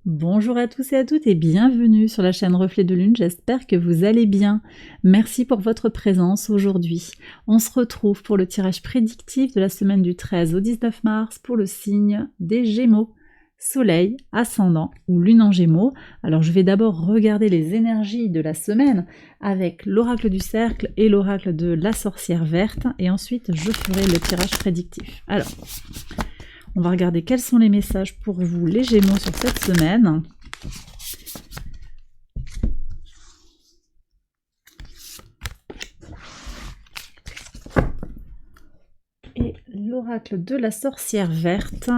Bonjour à tous et à toutes et bienvenue sur la chaîne Reflet de Lune, j'espère que vous allez bien. Merci pour votre présence aujourd'hui. On se retrouve pour le tirage prédictif de la semaine du 13 au 19 mars pour le signe des Gémeaux. Soleil, ascendant ou lune en Gémeaux. Alors je vais d'abord regarder les énergies de la semaine avec l'oracle du cercle et l'oracle de la sorcière verte et ensuite je ferai le tirage prédictif. Alors, on va regarder quels sont les messages pour vous les Gémeaux sur cette semaine. Et l'oracle de la sorcière verte.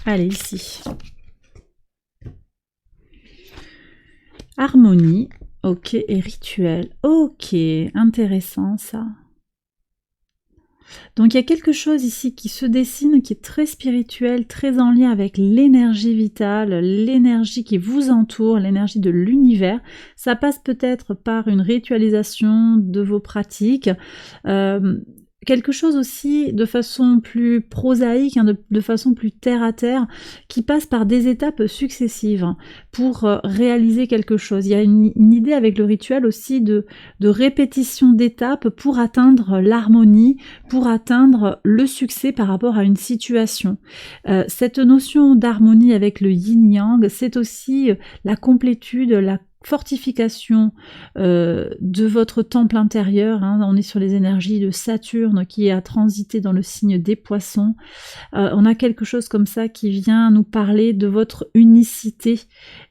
Allez, ici. Harmonie, ok, et rituel. Ok, intéressant ça. Donc il y a quelque chose ici qui se dessine, qui est très spirituel, très en lien avec l'énergie vitale, l'énergie qui vous entoure, l'énergie de l'univers. Ça passe peut-être par une ritualisation de vos pratiques, quelque chose aussi de façon plus prosaïque, de façon plus terre à terre, qui passe par des étapes successives pour réaliser quelque chose. Il y a une idée avec le rituel aussi de répétition d'étapes pour atteindre l'harmonie, pour atteindre le succès par rapport à une situation. Cette notion d'harmonie avec le yin-yang, c'est aussi la complétude, la fortification de votre temple intérieur, hein. On est sur les énergies de Saturne qui a transité dans le signe des poissons. On a quelque chose comme ça qui vient nous parler de votre unicité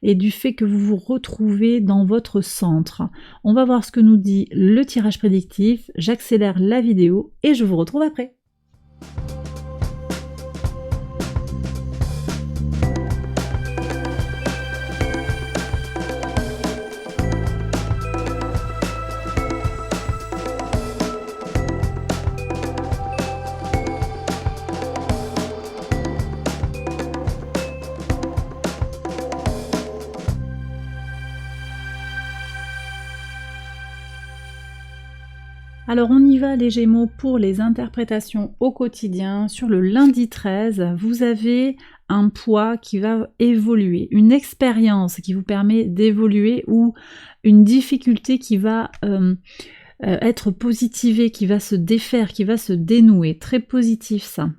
et du fait que vous vous retrouvez dans votre centre. On va voir ce que nous dit le tirage prédictif, j'accélère la vidéo et je vous retrouve après. Alors on y va les Gémeaux pour les interprétations au quotidien. Sur le lundi 13, vous avez un poids qui va évoluer, une expérience qui vous permet d'évoluer ou une difficulté qui va être positivée, qui va se défaire, qui va se dénouer. Très positif ça.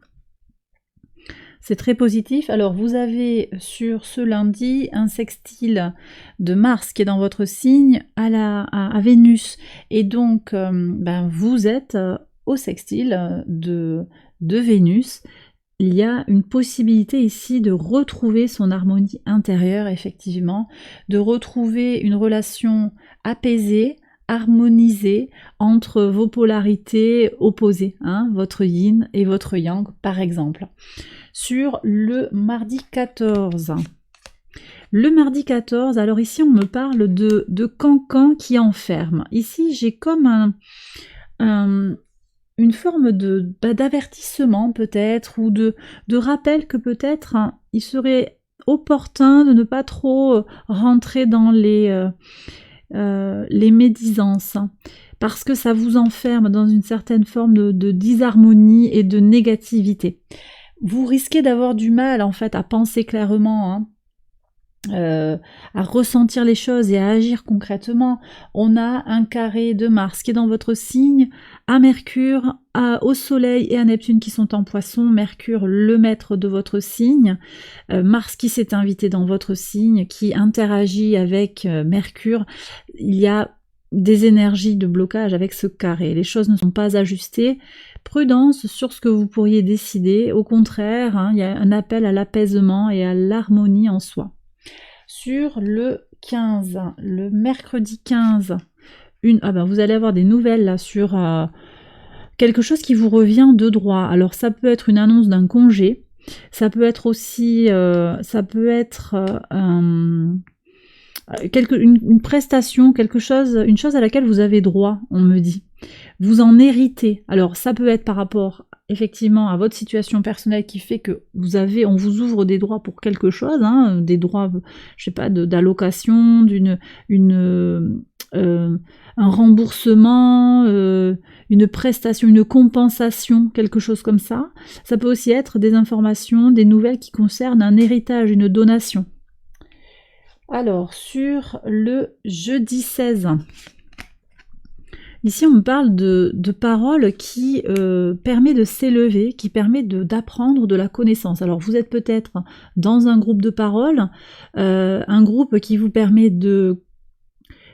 C'est très positif. Alors vous avez sur ce lundi un sextile de Mars qui est dans votre signe à Vénus. Et donc vous êtes au sextile de Vénus. Il y a une possibilité ici de retrouver son harmonie intérieure, effectivement, de retrouver une relation apaisée, harmonisée entre vos polarités opposées, hein, votre yin et votre yang par exemple. Sur le mardi 14. Le mardi 14, alors ici on me parle de cancan qui enferme. Ici j'ai comme une forme d'avertissement peut-être ou de rappel que peut-être il serait opportun de ne pas trop rentrer dans les médisances, parce que ça vous enferme dans une certaine forme de disharmonie et de négativité. Vous risquez d'avoir du mal en fait à penser clairement, hein, à ressentir les choses et à agir concrètement. On a un carré de Mars qui est dans votre signe, à Mercure, au Soleil et à Neptune qui sont en Poisson. Mercure, le maître de votre signe, Mars qui s'est invité dans votre signe, qui interagit avec Mercure. Il y a des énergies de blocage avec ce carré. Les choses ne sont pas ajustées. Prudence sur ce que vous pourriez décider. Au contraire, hein, il y a un appel à l'apaisement et à l'harmonie en soi. Sur le 15, le mercredi 15, vous allez avoir des nouvelles là sur quelque chose qui vous revient de droit. Alors ça peut être une annonce d'un congé, ça peut être aussi une prestation, une chose à laquelle vous avez droit, on me dit. Vous en héritez. Alors ça peut être par rapport effectivement à votre situation personnelle qui fait que on vous ouvre des droits pour quelque chose, hein, des droits, je sais pas, d'allocation, un remboursement, une prestation, une compensation, quelque chose comme ça. Ça peut aussi être des informations, des nouvelles qui concernent un héritage, une donation. Alors, sur le jeudi 16, ici on me parle de paroles qui permet de s'élever, qui permet d'apprendre de la connaissance. Alors vous êtes peut-être dans un groupe de paroles, un groupe qui vous permet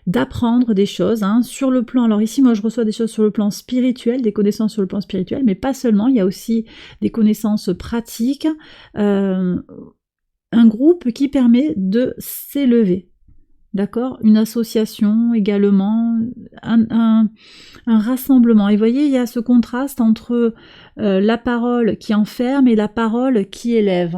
d'apprendre des choses, hein, sur le plan, alors ici moi je reçois des choses sur le plan spirituel, des connaissances sur le plan spirituel, mais pas seulement, il y a aussi des connaissances pratiques, un groupe qui permet de s'élever, d'accord, une association également, un rassemblement, et vous voyez il y a ce contraste entre la parole qui enferme et la parole qui élève.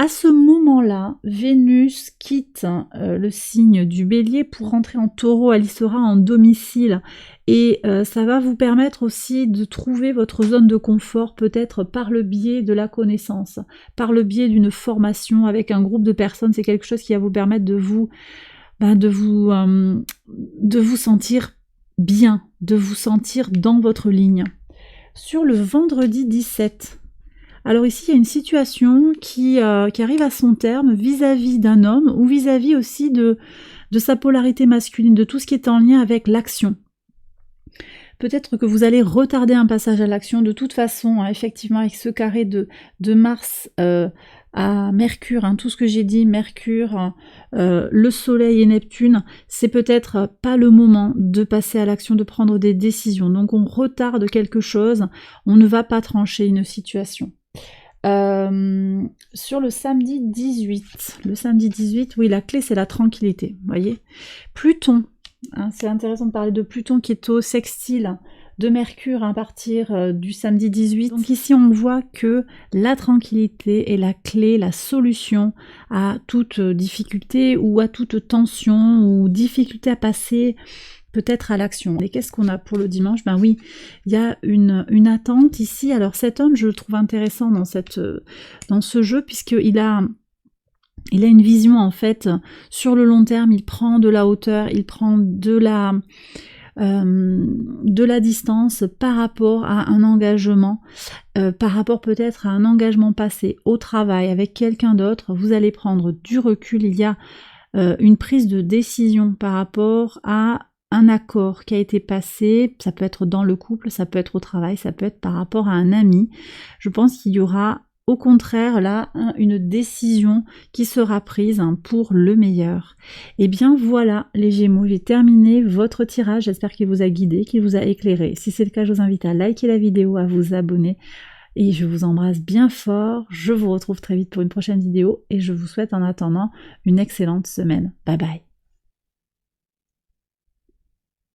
À ce moment-là, Vénus quitte le signe du Bélier pour rentrer en Taureau, elle y sera en domicile et ça va vous permettre aussi de trouver votre zone de confort, peut-être par le biais de la connaissance, par le biais d'une formation avec un groupe de personnes. C'est quelque chose qui va vous permettre de vous sentir bien, de vous sentir dans votre ligne. Sur le vendredi 17, alors ici, il y a une situation qui arrive à son terme vis-à-vis d'un homme ou vis-à-vis aussi de sa polarité masculine, de tout ce qui est en lien avec l'action. Peut-être que vous allez retarder un passage à l'action de toute façon, hein, effectivement, avec ce carré de Mars à Mercure, hein, tout ce que j'ai dit, Mercure, le Soleil et Neptune, c'est peut-être pas le moment de passer à l'action, de prendre des décisions. Donc on retarde quelque chose, on ne va pas trancher une situation. Sur le samedi 18, oui, la clé c'est la tranquillité, vous voyez. Pluton, hein, c'est intéressant de parler de Pluton qui est au sextile de Mercure à partir du samedi 18. Donc ici on voit que la tranquillité est la clé, la solution à toute difficulté ou à toute tension ou difficulté à passer peut-être à l'action. Et qu'est-ce qu'on a pour le dimanche? Ben oui, il y a une attente ici. Alors cet homme, je le trouve intéressant dans ce jeu, puisqu'il a une vision en fait sur le long terme, il prend de la hauteur, il prend de la distance par rapport à un engagement, par rapport peut-être à un engagement passé au travail avec quelqu'un d'autre. Vous allez prendre du recul, il y a une prise de décision par rapport à un accord qui a été passé, ça peut être dans le couple, ça peut être au travail, ça peut être par rapport à un ami. Je pense qu'il y aura au contraire là une décision qui sera prise pour le meilleur. Et bien voilà les Gémeaux, j'ai terminé votre tirage, j'espère qu'il vous a guidé, qu'il vous a éclairé. Si c'est le cas, je vous invite à liker la vidéo, à vous abonner et je vous embrasse bien fort. Je vous retrouve très vite pour une prochaine vidéo et je vous souhaite en attendant une excellente semaine. Bye bye.